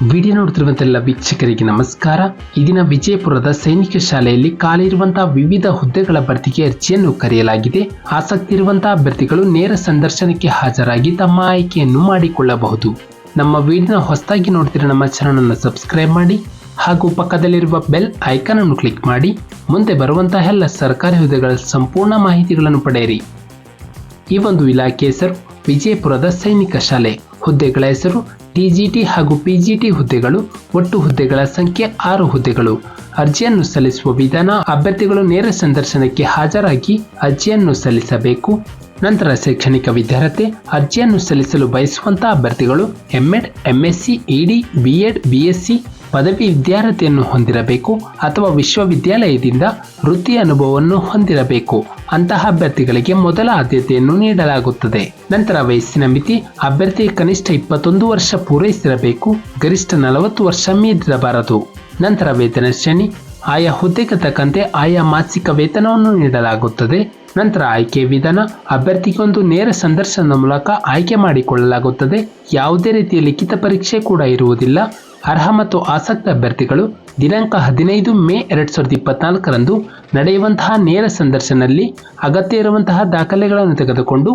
Video ನೋಡುತ್ತಿರುವಂತೆಲ್ಲ ವೀಕ್ಷಕರಿಗೆ ನಮಸ್ಕಾರ. ಇದೀನ ವಿಜಯಪುರದ ಸೈನಿಕ ಶಾಲೆಯಲ್ಲಿ ಖಾಲಿರುವಂತಹ ವಿವಿಧ ಹುದ್ದೆಗಳ ಭರ್ತಿಗೆ ಅರ್ಜಿಯನ್ನು ಕರೆಯಲಾಗಿದೆ. ಆಸಕ್ತಿ ಇರುವಂತಹ ಅಭ್ಯರ್ಥಿಗಳು ನೇರ ಸಂದರ್ಶನಕ್ಕೆ ಹಾಜರಾಗಿ ತಮ್ಮ ಆಯ್ಕೆಯನ್ನು ಮಾಡಿಕೊಳ್ಳಬಹುದು. ನಮ್ಮ ವಿಡಿಯೋನ ಹೊಸದಾಗಿ ನೋಡ್ತಿರೋ ನಮ್ಮ ಚಾನೆಲ್ ಅನ್ನು ಸಬ್ಸ್ಕ್ರೈಬ್ ಮಾಡಿ ಹಾಗೂ ಪಕ್ಕದಲ್ಲಿರುವ ಬೆಲ್ ಐಕಾನ್ ಅನ್ನು ಕ್ಲಿಕ್ ಮಾಡಿ ಮುಂದೆ ಬರುವಂತಹ ಎಲ್ಲ ಸರ್ಕಾರಿ ಹುದ್ದೆಗಳ ಸಂಪೂರ್ಣ ಮಾಹಿತಿಗಳನ್ನು ಪಡೆಯಿರಿ. ಈ ಒಂದು ಇಲಾಖೆ ಹೆಸರು ವಿಜಯಪುರದ ಸೈನಿಕ ಶಾಲೆ. ಹುದ್ದೆಗಳ ಹೆಸರು ಟಿಜಿಟಿ ಹಾಗೂ ಪಿಜಿಟಿ ಹುದ್ದೆಗಳು. ಒಟ್ಟು ಹುದ್ದೆಗಳ ಸಂಖ್ಯೆ 6 ಹುದ್ದೆಗಳು. ಅರ್ಜಿಯನ್ನು ಸಲ್ಲಿಸುವ ವಿಧಾನ: ಅಭ್ಯರ್ಥಿಗಳು ನೇರ ಸಂದರ್ಶನಕ್ಕೆ ಹಾಜರಾಗಿ ಅರ್ಜಿಯನ್ನು ಸಲ್ಲಿಸಬೇಕು. ನಂತರ ಶೈಕ್ಷಣಿಕ ವಿದ್ಯಾರ್ಹತೆ: ಅರ್ಜಿಯನ್ನು ಸಲ್ಲಿಸಲು ಬಯಸುವಂತಹ ಅಭ್ಯರ್ಥಿಗಳು ಎಂಎಡ್, ಎಂಎಸ್ಸಿ, ಇಡಿ, ಬಿಎಡ್, ಬಿಎಸ್ಸಿ ಪದವಿ ವಿದ್ಯಾರ್ಹತೆಯನ್ನು ಹೊಂದಿರಬೇಕು ಅಥವಾ ವಿಶ್ವವಿದ್ಯಾಲಯದಿಂದ ವೃತ್ತಿ ಅನುಭವವನ್ನು ಹೊಂದಿರಬೇಕು. ಅಂತಹ ಅಭ್ಯರ್ಥಿಗಳಿಗೆ ಮೊದಲ ಆದ್ಯತೆಯನ್ನು ನೀಡಲಾಗುತ್ತದೆ. ನಂತರ ವಯಸ್ಸಿನ ಮಿತಿ: ಅಭ್ಯರ್ಥಿ ಕನಿಷ್ಠ 21 ವರ್ಷ ಪೂರೈಸಿರಬೇಕು, ಗರಿಷ್ಠ 40 ವರ್ಷ ಮೀರಿರಬಾರದು. ನಂತರ ವೇತನ ಶ್ರೇಣಿ: ಆಯಾ ಹುದ್ದೆಗೆ ತಕ್ಕಂತೆ ಆಯಾ ಮಾಸಿಕ ವೇತನವನ್ನು ನೀಡಲಾಗುತ್ತದೆ. ನಂತರ ಆಯ್ಕೆ ವಿಧಾನ: ಅಭ್ಯರ್ಥಿಗೊಂದು ನೇರ ಸಂದರ್ಶನದ ಮೂಲಕ ಆಯ್ಕೆ ಮಾಡಿಕೊಳ್ಳಲಾಗುತ್ತದೆ. ಯಾವುದೇ ರೀತಿಯ ಲಿಖಿತ ಪರೀಕ್ಷೆ ಕೂಡ ಇರುವುದಿಲ್ಲ. ಅರ್ಹ ಮತ್ತು ಆಸಕ್ತ ಅಭ್ಯರ್ಥಿಗಳು ದಿನಾಂಕ 15 ಮೇ 2024ರಂದು ನಡೆಯುವಂತಹ ನೇರ ಸಂದರ್ಶನದಲ್ಲಿ ಅಗತ್ಯ ಇರುವಂತಹ ದಾಖಲೆಗಳನ್ನು ತೆಗೆದುಕೊಂಡು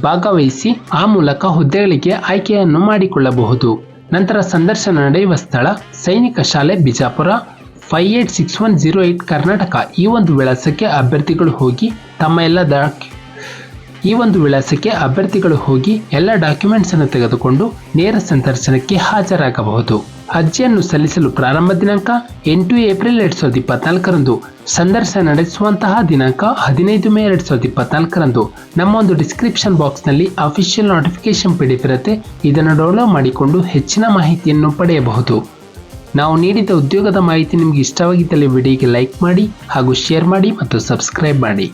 ಭಾಗವಹಿಸಿ ಆ ಮೂಲಕ ಹುದ್ದೆಗಳಿಗೆ ಆಯ್ಕೆಯನ್ನು ಮಾಡಿಕೊಳ್ಳಬಹುದು. ನಂತರ ಸಂದರ್ಶನ ನಡೆಯುವ ಸ್ಥಳ: ಸೈನಿಕ ಶಾಲೆ, ಬಿಜಾಪುರ 586108 ಕರ್ನಾಟಕ. ಈ ಒಂದು ವಿಳಾಸಕ್ಕೆ ಅಭ್ಯರ್ಥಿಗಳು ಹೋಗಿ ಎಲ್ಲ ಡಾಕ್ಯುಮೆಂಟ್ಸ್ ಅನ್ನು ತೆಗೆದುಕೊಂಡು ನೇರ ಸಂದರ್ಶನಕ್ಕೆ ಹಾಜರಾಗಬಹುದು. ಅರ್ಜಿಯನ್ನು ಸಲ್ಲಿಸಲು ಪ್ರಾರಂಭ ದಿನಾಂಕ 8 ಏಪ್ರಿಲ್ 2024ರಂದು. ಸಂದರ್ಶನ ನಡೆಸುವಂತಹ ದಿನಾಂಕ 15 ಮೇ 2024ರಂದು. ನಮ್ಮ ಒಂದು ಡಿಸ್ಕ್ರಿಪ್ಷನ್ ಬಾಕ್ಸ್ನಲ್ಲಿ ಅಫಿಷಿಯಲ್ ನೋಟಿಫಿಕೇಶನ್ PDF ಇರುತ್ತೆ. ಇದನ್ನು ಡೌನ್ಲೋಡ್ ಮಾಡಿಕೊಂಡು ಹೆಚ್ಚಿನ ಮಾಹಿತಿಯನ್ನು ಪಡೆಯಬಹುದು. ನಾವು ನೀಡಿದ ಉದ್ಯೋಗದ ಮಾಹಿತಿ ನಿಮಗೆ ಇಷ್ಟವಾಗಿದ್ದಲ್ಲಿ ವಿಡಿಯೋಗೆ ಲೈಕ್ ಮಾಡಿ ಹಾಗೂ ಶೇರ್ ಮಾಡಿ ಮತ್ತು ಸಬ್ಸ್ಕ್ರೈಬ್ ಮಾಡಿ.